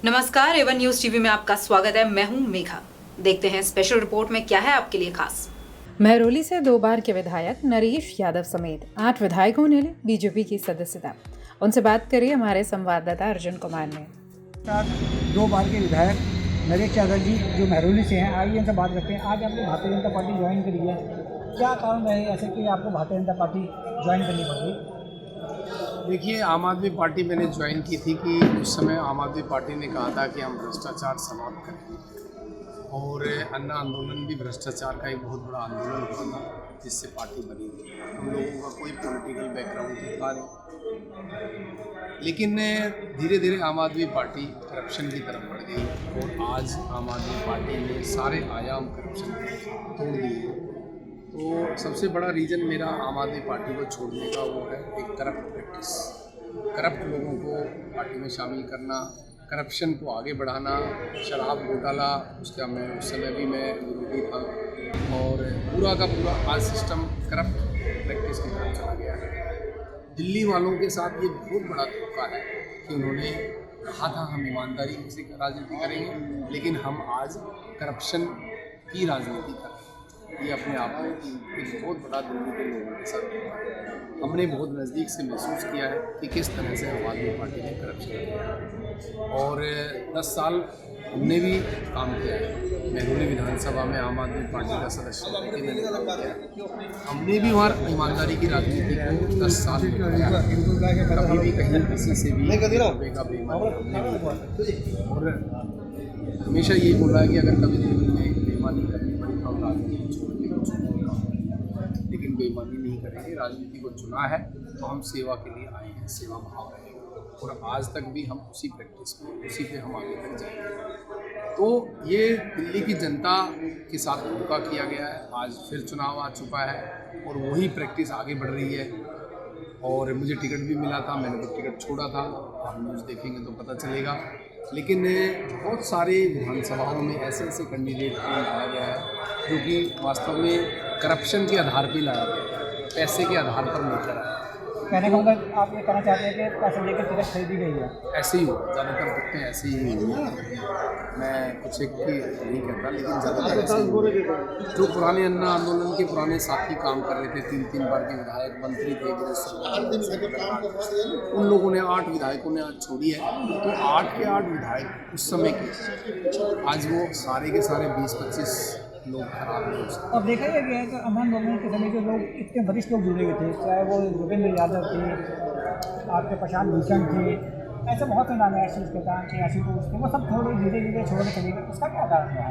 नमस्कार, Avon news TV में आपका स्वागत है। मैं हूं मेघा। देखते हैं स्पेशल रिपोर्ट में क्या है आपके लिए खास। महरौली से 2 बार के विधायक नरेश यादव समेत 8 विधायकों ने ली बीजेपी की सदस्यता। उनसे बात करिए हमारे संवाददाता अर्जुन कुमार ने। 2 बार के विधायक नरेश यादव जी जो महरौली से हैं, आइए इनसे बात करते हैं। आज आपने भारतीय जनता पार्टी ज्वाइन करी है, क्या कारण रहे ऐसे कि आपको भारतीय जनता पार्टी ज्वाइन करनी पड़ गई? देखिए, आम आदमी पार्टी मैंने ज्वाइन की थी कि उस समय आम आदमी पार्टी ने कहा था कि हम भ्रष्टाचार समाप्त करेंगे और अन्ना आंदोलन भी भ्रष्टाचार का एक बहुत बड़ा आंदोलन हुआ था जिससे पार्टी बनी थी। हम लोगों का कोई पॉलिटिकल बैकग्राउंड था नहीं, लेकिन धीरे धीरे आम आदमी पार्टी करप्शन की तरफ बढ़ गई और आज आम आदमी पार्टी ने सारे आयाम करप्शन के तोड़ दिए। तो सबसे बड़ा रीज़न मेरा आम आदमी पार्टी को छोड़ने का वो है एक करप्ट प्रैक्टिस, करप्ट लोगों को पार्टी में शामिल करना, करप्शन को आगे बढ़ाना, शराब घोटाला उसका मैं उस समय भी मैं विरोधी था और पूरा का पूरा आज सिस्टम करप्ट प्रैक्टिस की तरफ चला गया है। दिल्ली वालों के साथ ये बहुत बड़ा धोखा है कि उन्होंने कहा था हम ईमानदारी से राजनीति करेंगे, लेकिन हम आज करप्शन की राजनीति कर रहे हैं। ये अपने आप में एक बहुत बड़ा दिल्ली के लोगों के साथ हमने बहुत नज़दीक से महसूस किया है कि किस तरह से आम आदमी पार्टी ने करप्शन किया और 10 साल हमने भी काम किया है। महरौली विधानसभा में आम आदमी पार्टी का सदस्य होकर मैंने काम किया। हमने भी वहाँ ईमानदारी की राजनीति को 10 साल कभी भी कहीं किसी से भी रुपये का बेईमानी हमने भी और हमेशा यही बोला है कि अगर कभी जीवन में बेईमानी करनी पड़ी तो हम राजनीति छोड़ के कुछ नहीं, लेकिन बेईमानी नहीं करेंगे। राजनीति को चुना है तो हम सेवा के लिए आए हैं, सेवा भाव रहेगा और आज तक भी हम उसी प्रैक्टिस में उसी पे हम आगे तक जाएंगे। तो ये दिल्ली की जनता के साथ धोखा किया गया है। आज फिर चुनाव आ चुका है और वही प्रैक्टिस आगे बढ़ रही है और मुझे टिकट भी मिला था, मैंने तो टिकट छोड़ा था। आप न्यूज़ देखेंगे तो पता चलेगा। लेकिन बहुत सारे विधानसभाओं में ऐसे ऐसे कैंडिडेट को लाया गया है जो कि वास्तव में करप्शन के आधार पर लाया गया है, पैसे के आधार पर लेकर आया। कहने का मतलब आप ये कहना चाहते हैं कि पैसे लेकर टिकट खरीदी गई है? ऐसे ही हो, ज़्यादातर टिकटें ऐसे ही हुई। मैं कुछ एक की नहीं कहता, लेकिन ज़्यादातर ऐसे ही जो पुराने अन्ना आंदोलन के पुराने साथी काम कर रहे थे, 3-3 बार के विधायक मंत्री थे, उन लोगों ने 8 विधायकों ने आज छोड़ी है। तो 8 के 8 विधायक उस समय के आज वो सारे के सारे 20-25 लोग खराब नहीं हो सकते। अब देखा ही गया है कि अमन लोगों के समय जो लोग इतने वरिष्ठ लोग जुड़े हुए थे, चाहे वो योगेंद्र यादव थे, आपके प्रशांत भूषण थे, ऐसे बहुत से नाम है, आशीष केतान थे, आशुतोष थे, वो सब थोड़े धीरे धीरे छोड़ के चले गए। उसका क्या कारण रहा?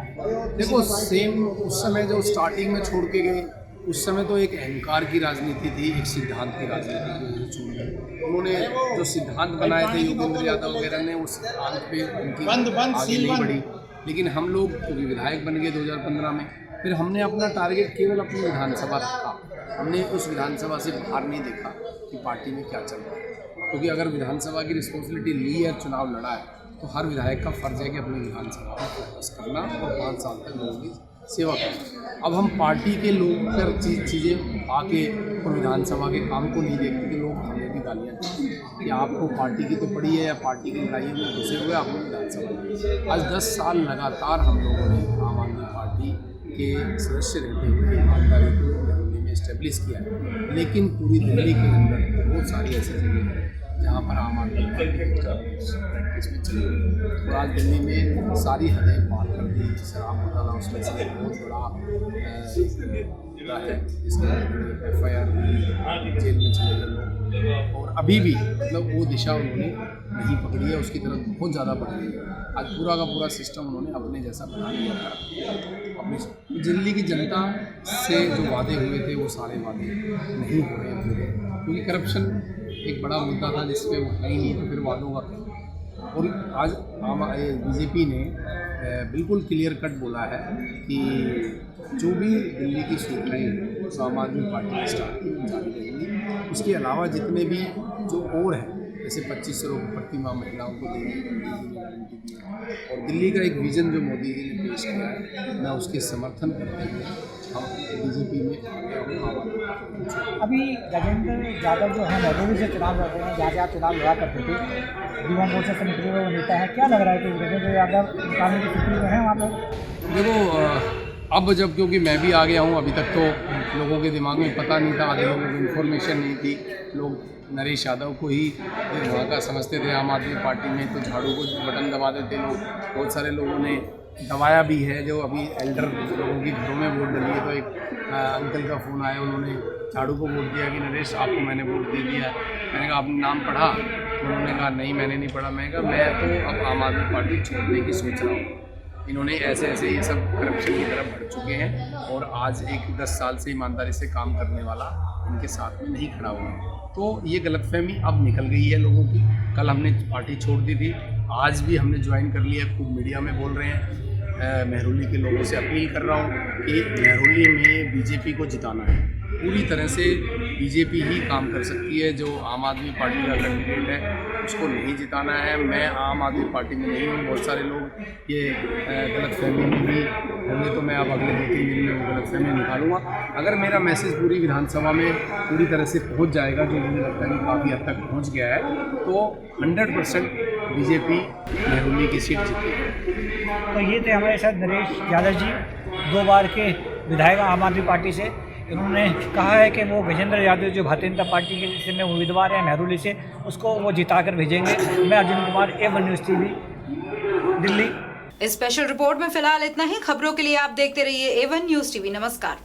देखो, सेम उस समय जो स्टार्टिंग में छोड़ के गए, उस समय तो एक अहंकार की राजनीति थी, एक सिद्धांत की राजनीति थी। छोड़ गए उन्होंने जो सिद्धांत बनाए थे योगेंद्र यादव वगैरह ने, उस सिद्धांत पे उनकी आगे नहीं बढ़ी। लेकिन हम लोग क्योंकि विधायक बन गए 2015 में, फिर हमने अपना टारगेट केवल अपनी विधानसभा रखा। हमने उस विधानसभा से बाहर नहीं देखा कि पार्टी में क्या चल रहा है, क्योंकि अगर विधानसभा की रिस्पॉन्सिबिलिटी ली है, चुनाव लड़ा है, तो हर विधायक का फर्ज है कि अपनी विधानसभा में फोकस करना और 5 साल तक लोगों की सेवा करना। अब हम पार्टी के लोग कर चीज़ें आके और विधानसभा के काम को नहीं देखते कि लोग हमें भी गालियाँ देते कि आपको पार्टी की तो पड़ी है या पार्टी की लड़ाई में घुसे हुए आपने विधानसभा। आज 10 साल लगातार हम लोगों ने आम आदमी पार्टी के सदस्य रहते हुए ईमानदारी को दिल्ली में इस्टेब्लिश किया है, लेकिन पूरी दिल्ली के अंदर बहुत सारी ऐसी जगह हैं जहाँ पर आम आदमी पार्टी इसमें चली गई और आज दिल्ली में सारी हदें पार कर दी। शराब घोटाला उसमें से बहुत बड़ा मुद्दा है, जिसके FIR जेल में चले गए लोग और अभी भी मतलब वो दिशा उन्होंने नहीं पकड़ी है, उसकी तरफ बहुत ज़्यादा बढ़ रही है। आज पूरा का पूरा सिस्टम उन्होंने अपने जैसा बना लिया था। अपनी दिल्ली की जनता से जो वादे हुए थे वो सारे वादे नहीं हो रहे हैं, क्योंकि करप्शन एक बड़ा मुद्दा था जिस पे वो है ही नहीं, तो फिर वादों का क्या। और आज बीजेपी ने बिल्कुल क्लियर कट बोला है कि जो भी दिल्ली की सुविधाएँ जो आम आदमी पार्टी ने स्टार्ट की जारी रहेंगी, उसके अलावा जितने भी जो और हैं, जैसे 2500 रुपये प्रति माह महिलाओं को देने की गारंटी दी है और दिल्ली का एक विज़न जो मोदी जी ने पेश किया है, मैं उसके समर्थन करते हुए हम बीजेपी में आगे और आम आदमी अभी गजेंद्र यादव जो है महदूरी से चुनाव लड़ रहे हैं, जहाँ से आप चुनाव लड़ा करते थे, युवा मोर्चा से निकले हुए नेता है, क्या लग रहा है कि गजेंद्र यादव निकालने की स्थिति में है वहाँ पर? देखो अब जब क्योंकि मैं भी आ गया हूँ, अभी तक तो लोगों के दिमाग में पता नहीं था, आधे लोगों को इन्फॉर्मेशन नहीं थी, लोग नरेश यादव को ही वहाँ का समझते थे। आम आदमी पार्टी में तो झाड़ू को बटन दबा देते लोग, बहुत सारे लोगों ने दबाया भी है। जो अभी एल्डर लोगों की घरों में वोट डली है, तो एक अंकल का फ़ोन आया, उन्होंने झाड़ू को वोट दिया कि नरेश आपको मैंने वोट दे दिया। मैंने कहा आपने नाम पढ़ा? तो उन्होंने कहा नहीं मैंने नहीं पढ़ा। मैंने कहा मैं तो अब आम आदमी पार्टी छोड़ने की सोच रहा हूँ। इन्होंने ऐसे ये सब करप्शन की तरफ बढ़ चुके हैं और आज एक 10 साल से ईमानदारी से काम करने वाला इनके साथ में नहीं खड़ा हुआ है। तो ये गलतफहमी अब निकल गई है लोगों की। कल हमने पार्टी छोड़ दी थी, आज भी हमने ज्वाइन कर लिया, खूब मीडिया में बोल रहे हैं। महरौली के लोगों से अपील कर रहा हूँ कि महरौली में बीजेपी को जिताना है। पूरी तरह से बीजेपी ही काम कर सकती है। जो आम आदमी पार्टी का कैंडिडेट है उसको नहीं जिताना है। मैं आम आदमी पार्टी में नहीं हूँ। बहुत सारे लोग ये गलतफहमी में भी होंगे, तो मैं अब अगले 2-3 दिन में वो गलतफहमी निकालूंगा। अगर मेरा मैसेज पूरी विधानसभा में पूरी तरह से पहुँच जाएगा, जो मुझे लगता है कि काफ़ी हद तक पहुँच गया है, तो 100% बीजेपी महरौली की सीट जीतेगी। तो ये थे हमारे साथ नरेश यादव जी, 2 बार के विधायक आम आदमी पार्टी से। इन्होंने कहा है कि वो गजेंद्र यादव जो भारतीय जनता पार्टी के में उम्मीदवार है महरौली से, उसको वो जिता कर भेजेंगे। मैं Arjun Kumar, A1 news TV, Delhi. इस स्पेशल रिपोर्ट में फिलहाल इतना ही। खबरों के लिए आप देखते रहिए A1 न्यूज़ TV। नमस्कार।